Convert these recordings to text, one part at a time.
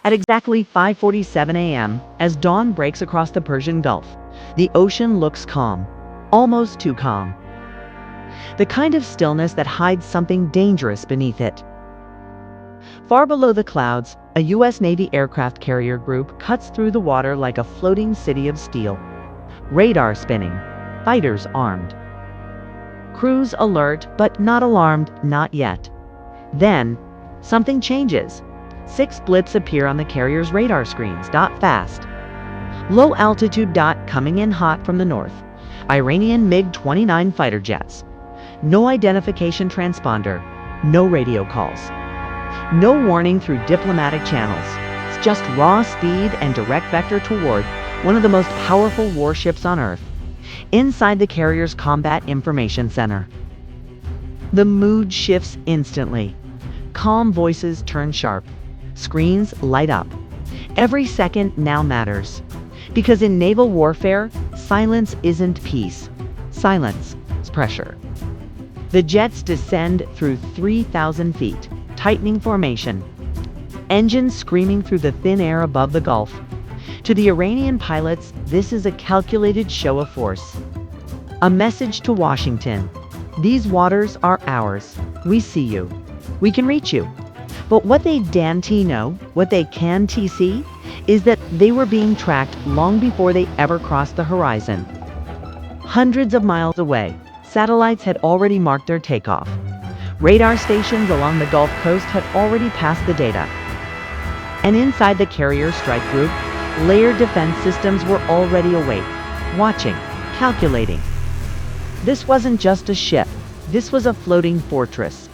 At exactly 5:47 a.m., as dawn breaks across the Persian Gulf, the ocean looks calm, almost too calm. The kind of stillness that hides something dangerous beneath it. Far below the clouds, a U.S. Navy aircraft carrier group cuts through the water like a floating city of steel. Radar spinning, fighters armed. Crews alert, but not alarmed, not yet. Then, something changes. 6 blips appear on the carrier's radar screens. Fast. Low altitude. Coming in hot from the north. Iranian MiG-29 fighter jets. No identification transponder. No radio calls. No warning through diplomatic channels. It's just raw speed and direct vector toward one of the most powerful warships on Earth. Inside the carrier's Combat Information Center. The mood shifts instantly. Calm voices turn sharp. Screens light up. Every second now matters. Because in naval warfare, silence isn't peace. Silence is pressure. The jets descend through 3,000 feet, tightening formation. Engines screaming through the thin air above the Gulf. To the Iranian pilots, this is a calculated show of force. A message to Washington. These waters are ours. We see you. We can reach you. But what they can't know, what they can see, is that they were being tracked long before they ever crossed the horizon. Hundreds of miles away, satellites had already marked their takeoff. Radar stations along the Gulf Coast had already passed the data. And inside the carrier strike group, layered defense systems were already awake, watching, calculating. This wasn't just a ship. This was a floating fortress.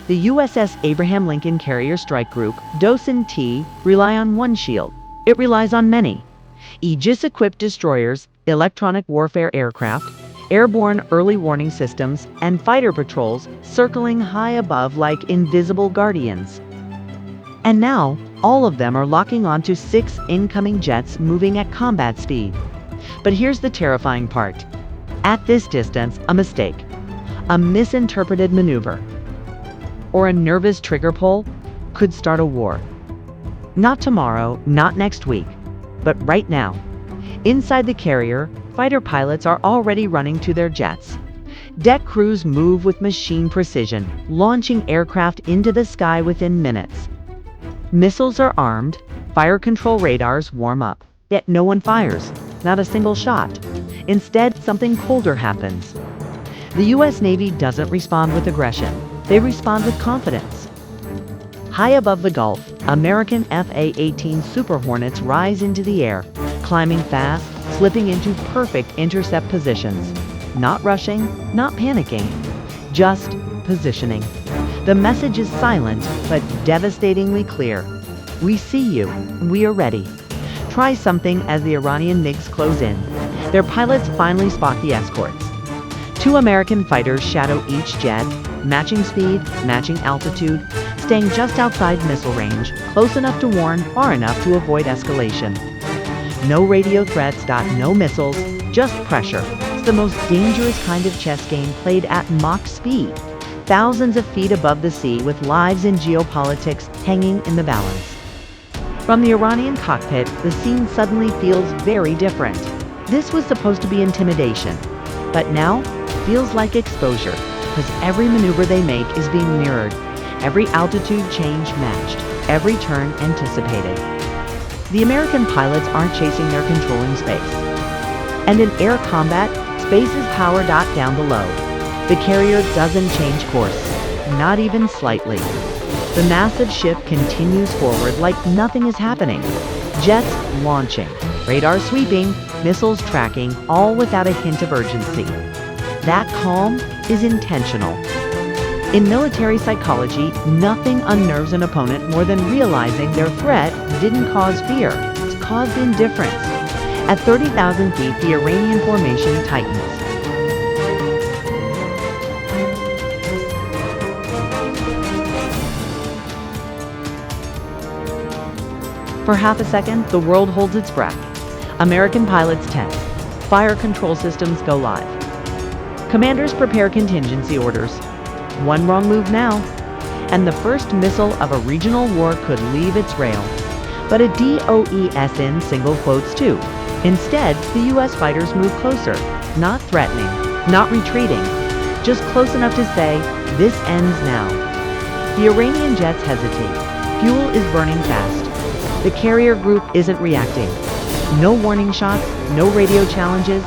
The USS Abraham Lincoln Carrier Strike Group, DOS and T, rely on one shield. It relies on many. Aegis-equipped destroyers, electronic warfare aircraft, airborne early warning systems, and fighter patrols circling high above like invisible guardians. And now, all of them are locking onto 6 incoming jets moving at combat speed. But here's the terrifying part. At this distance, a mistake, a misinterpreted maneuver, or a nervous trigger pull could start a war. Not tomorrow, not next week, but right now. Inside the carrier, fighter pilots are already running to their jets. Deck crews move with machine precision, launching aircraft into the sky within minutes. Missiles are armed, fire control radars warm up, yet no one fires, not a single shot. Instead, something colder happens. The U.S. Navy doesn't respond with aggression. They respond with confidence. High above the Gulf, American F/A-18 Super Hornets rise into the air, climbing fast, slipping into perfect intercept positions. Not rushing, not panicking, just positioning. The message is silent, but devastatingly clear. We see you. We are ready. Try something as the Iranian MiGs close in. Their pilots finally spot the escorts. 2 American fighters shadow each jet, matching speed, matching altitude, staying just outside missile range, close enough to warn, far enough to avoid escalation. No radio threats. No missiles, just pressure. It's the most dangerous kind of chess game played at Mach speed. Thousands of feet above the sea with lives and geopolitics hanging in the balance. From the Iranian cockpit, the scene suddenly feels very different. This was supposed to be intimidation, but now feels like exposure, because every maneuver they make is being mirrored, every altitude change matched, every turn anticipated. The American pilots aren't chasing, they're controlling space. And in air combat, space is power. Down below. The carrier doesn't change course, not even slightly. The massive ship continues forward like nothing is happening. Jets launching, radar sweeping, missiles tracking, all without a hint of urgency. That calm is intentional. In military psychology, nothing unnerves an opponent more than realizing their threat didn't cause fear, it caused indifference. At 30,000 feet, the Iranian formation tightens. For half a second, the world holds its breath. American pilots tense. Fire control systems go live. Commanders prepare contingency orders. One wrong move now, and the first missile of a regional war could leave its rail. but a DOES in single quotes too. Instead, the US fighters move closer, not threatening, not retreating, just close enough to say, this ends now. The Iranian jets hesitate. Fuel is burning fast. The carrier group isn't reacting. No warning shots, no radio challenges,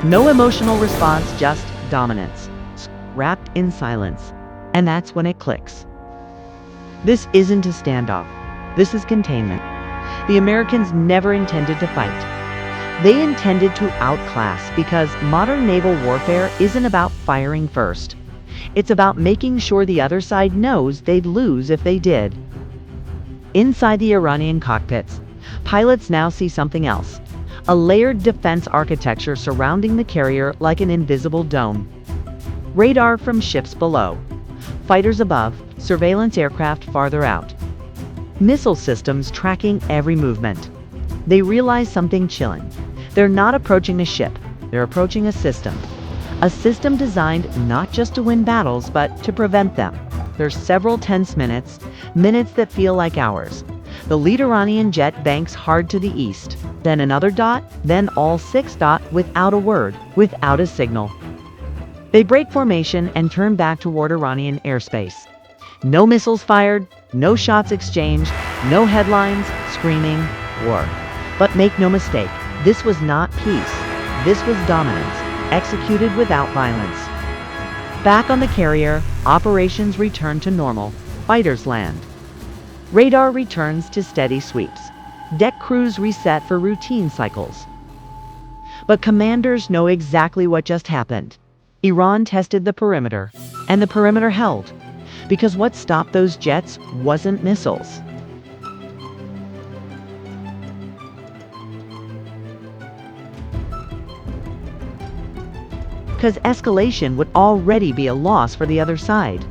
no emotional response, just dominance, wrapped in silence. And that's when it clicks. This isn't a standoff. This is containment. The Americans never intended to fight. They intended to outclass, because modern naval warfare isn't about firing first. It's about making sure the other side knows they'd lose if they did. Inside the Iranian cockpits, pilots now see something else. A layered defense architecture surrounding the carrier like an invisible dome. Radar from ships below, fighters above, surveillance aircraft farther out. Missile systems tracking every movement. They realize something chilling. They're not approaching a ship, they're approaching a system. A system designed not just to win battles, but to prevent them. There's several tense minutes, minutes that feel like hours. The lead Iranian jet banks hard to the east, then another dot, then all 6 dots without a word, without a signal. They break formation and turn back toward Iranian airspace. No missiles fired, no shots exchanged, no headlines screaming war. But make no mistake, this was not peace. This was dominance, executed without violence. Back on the carrier, operations return to normal. Fighters land. Radar returns to steady sweeps. Deck crews reset for routine cycles. But commanders know exactly what just happened. Iran tested the perimeter, and the perimeter held, because what stopped those jets wasn't missiles. Because escalation would already be a loss for the other side.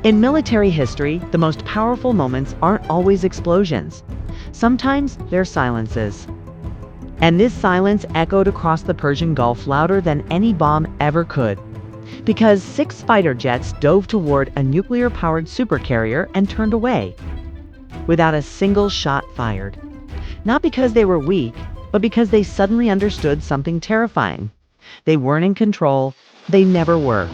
In military history, the most powerful moments aren't always explosions. Sometimes they're silences. And this silence echoed across the Persian Gulf louder than any bomb ever could. Because 6 fighter jets dove toward a nuclear-powered supercarrier and turned away, without a single shot fired. Not because they were weak, but because they suddenly understood something terrifying. They weren't in control. They never were.